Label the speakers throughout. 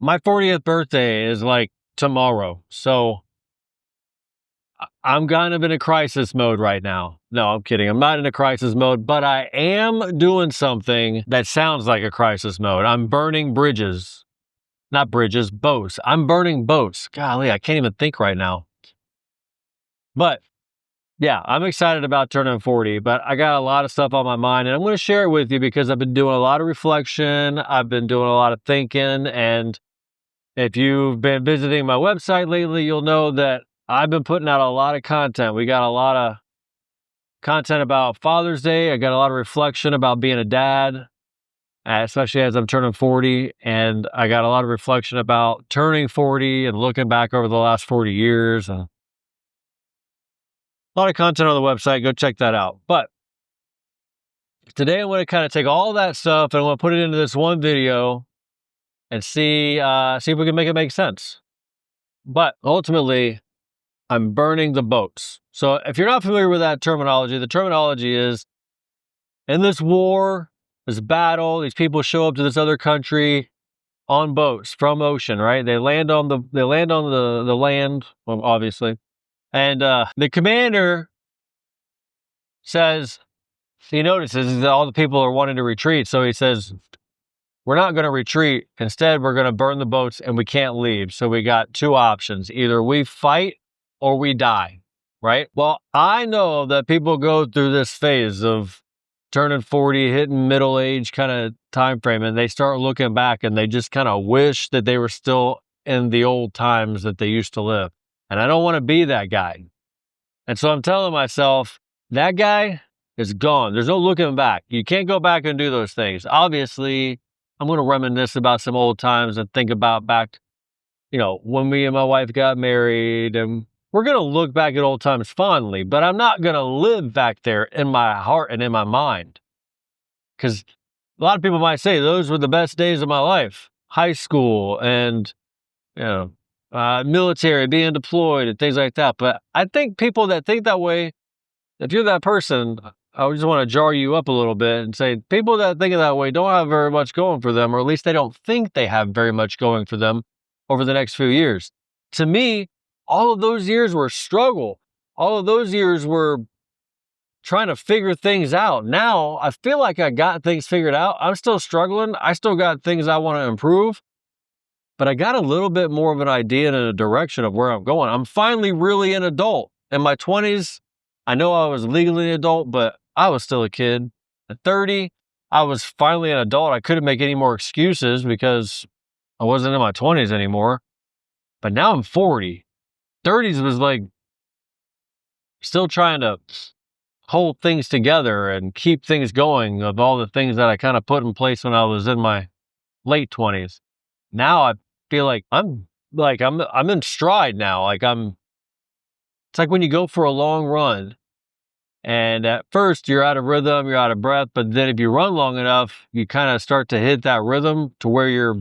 Speaker 1: my 40th birthday is like tomorrow. So I'm kind of in a crisis mode right now. No, I'm kidding. I'm not in a crisis mode, but I am doing something that sounds like a crisis mode. I'm burning bridges. Not bridges, boats. I'm burning boats. Golly, I can't even think right now. But yeah, I'm excited about turning 40, but I got a lot of stuff on my mind, and I'm going to share it with you because I've been doing a lot of reflection. I've been doing a lot of thinking, and if you've been visiting my website lately, you'll know that I've been putting out a lot of content. We got a lot of content about Father's Day. I got a lot of reflection about being a dad, especially as I'm turning 40. And I got a lot of reflection about turning 40 and looking back over the last 40 years. And a lot of content on the website. Go check that out. But today I'm going to kind of take all that stuff and I'm going to put it into this one video and see if we can make it make sense. But ultimately, I'm burning the boats. So if you're not familiar with that terminology, the terminology is in this war, this battle, these people show up to this other country on boats from ocean, right? They land on the land, well, obviously. And the commander says, he notices that all the people are wanting to retreat. So he says, we're not going to retreat. Instead, we're going to burn the boats and we can't leave. So we got two options. Either we fight or we die, right? Well, I know that people go through this phase of turning 40, hitting middle age kind of time frame, and they start looking back and they just kind of wish that they were still in the old times that they used to live. And I don't want to be that guy. And so I'm telling myself, that guy is gone. There's no looking back. You can't go back and do those things. Obviously, I'm going to reminisce about some old times and think about back, when me and my wife got married, and we're going to look back at old times fondly, but I'm not going to live back there in my heart and in my mind. Because a lot of people might say those were the best days of my life, high school and, military, being deployed and things like that. But I think people that think that way, if you're that person, I just want to jar you up a little bit and say people that think of that way don't have very much going for them, or at least they don't think they have very much going for them over the next few years. To me, all of those years were struggle. All of those years were trying to figure things out. Now, I feel like I got things figured out. I'm still struggling. I still got things I want to improve, but I got a little bit more of an idea and a direction of where I'm going. I'm finally really an adult. In my 20s, I know I was legally an adult, but I was still a kid. At 30, I was finally an adult. I couldn't make any more excuses because I wasn't in my 20s anymore. But now I'm 40. 30s was like still trying to hold things together and keep things going of all the things that I kind of put in place when I was in my late 20s. Now I feel like I'm in stride now. It's like when you go for a long run and at first you're out of rhythm, you're out of breath, but then if you run long enough, you kind of start to hit that rhythm to where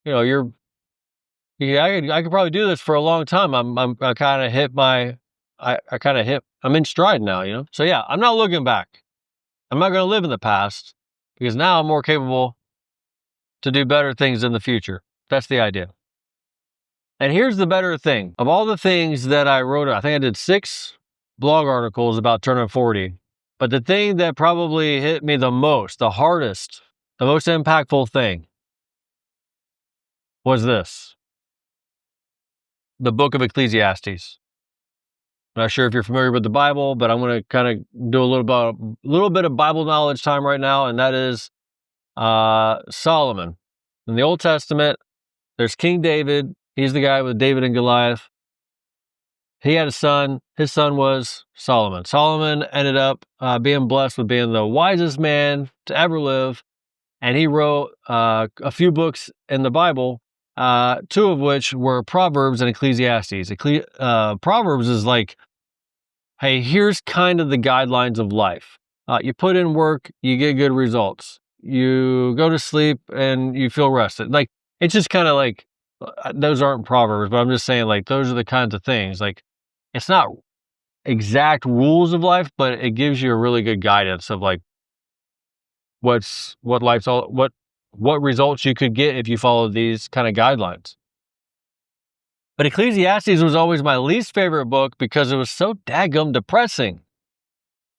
Speaker 1: I could probably do this for a long time. I kind of hit I'm in stride now. So yeah, I'm not looking back. I'm not going to live in the past because now I'm more capable to do better things in the future. That's the idea. And here's the better thing. Of all the things that I wrote, I think I did 6 blog articles about turning 40. But the thing that probably hit me the most, the hardest, the most impactful thing was this. The book of Ecclesiastes. I'm not sure if you're familiar with the Bible, but I'm going to kind of do a little bit of Bible knowledge time right now, and that is Solomon. In the Old Testament, there's King David. He's the guy with David and Goliath. He had a son. His son was Solomon. Solomon ended up being blessed with being the wisest man to ever live, and he wrote a few books in the Bible, 2 of which were Proverbs and Ecclesiastes. Proverbs is like, hey, here's kind of the guidelines of life. You put in work, you get good results. You go to sleep and you feel rested. Like, it's just kind of like, those aren't Proverbs, but I'm just saying, like, those are the kinds of things. Like, it's not exact rules of life, but it gives you a really good guidance of like what what results you could get if you followed these kind of guidelines. But Ecclesiastes was always my least favorite book because it was so daggum depressing.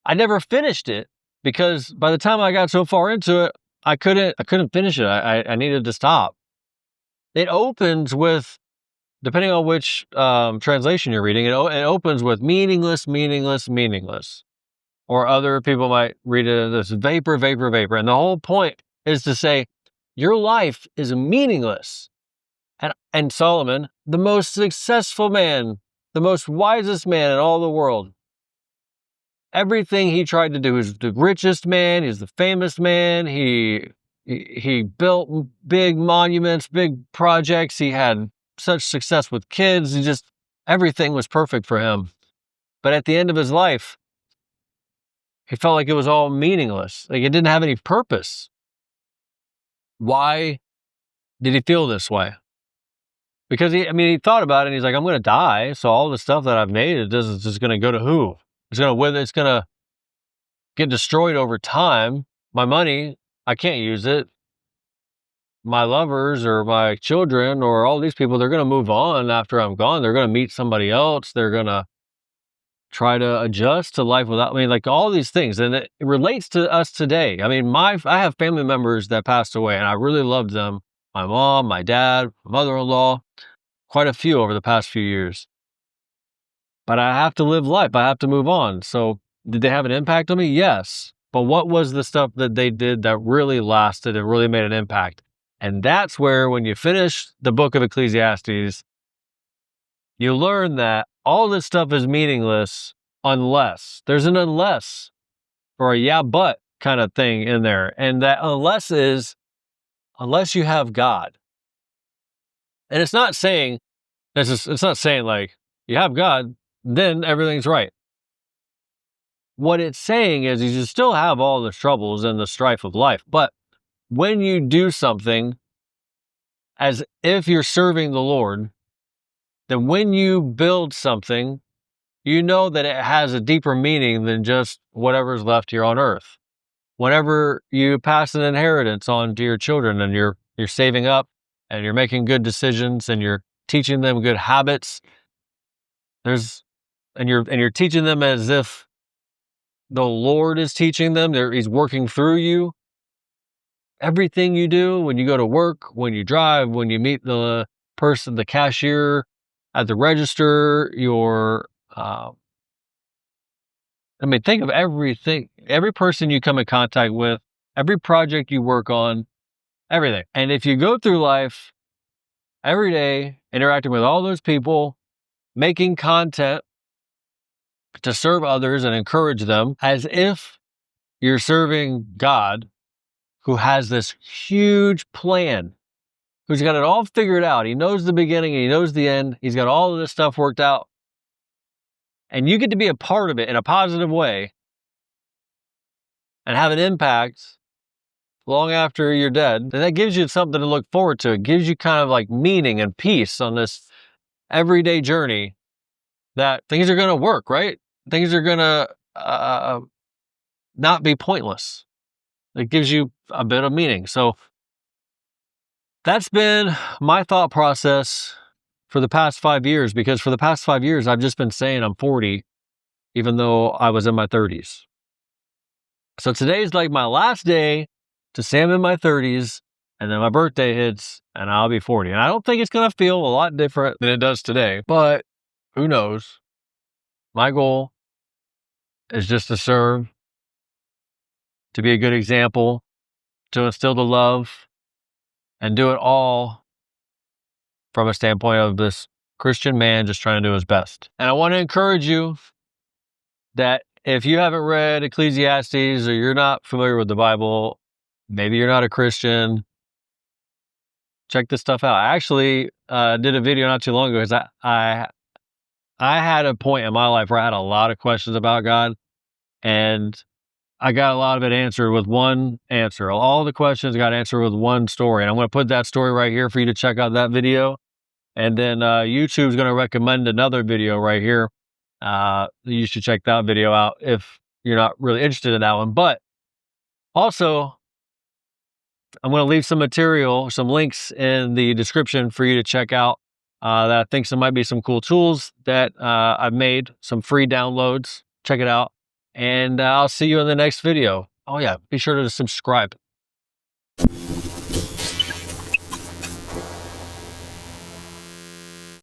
Speaker 1: I never finished it because by the time I got so far into it, I couldn't finish it. I needed to stop. It opens with, depending on which translation you're reading, it opens with meaningless, meaningless, meaningless. Or other people might read it as vapor, vapor, vapor. And the whole point is to say, your life is meaningless. And Solomon, the most successful man, the most wisest man in all the world, everything he tried to do, is the richest man, he's the famous man, he built big monuments, big projects, he had such success with kids, everything was perfect for him. But at the end of his life, he felt like it was all meaningless, like it didn't have any purpose. Why did he feel this way? Because he thought about it and he's like, I'm going to die. So all the stuff that I've made, it's just going to go to who? It's going to get destroyed over time. My money, I can't use it. My lovers or my children or all these people, they're going to move on after I'm gone. They're going to meet somebody else. They're going to try to adjust to life without me, like all these things. And it relates to us today. I have family members that passed away and I really loved them. My mom, my dad, my mother-in-law, quite a few over the past few years. But I have to live life. I have to move on. So did they have an impact on me? Yes. But what was the stuff that they did that really lasted and really made an impact? And that's where, when you finish the book of Ecclesiastes, you learn that all this stuff is meaningless unless there's an unless or a yeah, but kind of thing in there. And that unless is unless you have God. And it's not saying like you have God, then everything's right. What it's saying is you still have all the troubles and the strife of life. But when you do something as if you're serving the Lord, then when you build something, you know that it has a deeper meaning than just whatever's left here on earth. Whenever you pass an inheritance on to your children and you're saving up and you're making good decisions and you're teaching them good habits, you're teaching them as if the Lord is teaching them. He's working through you. Everything you do, when you go to work, when you drive, when you meet the person, the cashier at the register, think of everything, every person you come in contact with, every project you work on, everything. And if you go through life every day, interacting with all those people, making content to serve others and encourage them as if you're serving God, who has this huge plan, who's got it all figured out. He knows the beginning and he knows the end. He's got all of this stuff worked out. And you get to be a part of it in a positive way and have an impact long after you're dead. And that gives you something to look forward to. It gives you kind of like meaning and peace on this everyday journey, that things are going to work, right? Things are going to not be pointless. It gives you a bit of meaning. So that's been my thought process for the past 5 years, because for the past 5 years, I've just been saying I'm 40, even though I was in my 30s. So today's like my last day to say I'm in my 30s, and then my birthday hits and I'll be 40. And I don't think it's going to feel a lot different than it does today, but who knows? My goal is just to serve, to be a good example, to instill the love, and do it all from a standpoint of this Christian man just trying to do his best. And I want to encourage you that if you haven't read Ecclesiastes or you're not familiar with the Bible, maybe you're not a Christian, check this stuff out. I actually did a video not too long ago because I had a point in my life where I had a lot of questions about God, and I got a lot of it answered with one answer. All the questions got answered with one story. And I'm going to put that story right here for you to check out that video. And then YouTube's going to recommend another video right here. You should check that video out if you're not really interested in that one. But also, I'm going to leave some material, some links in the description for you to check out. That I think there might be some cool tools that I've made, some free downloads. Check it out. And I'll see you in the next video. Oh yeah, be sure to subscribe.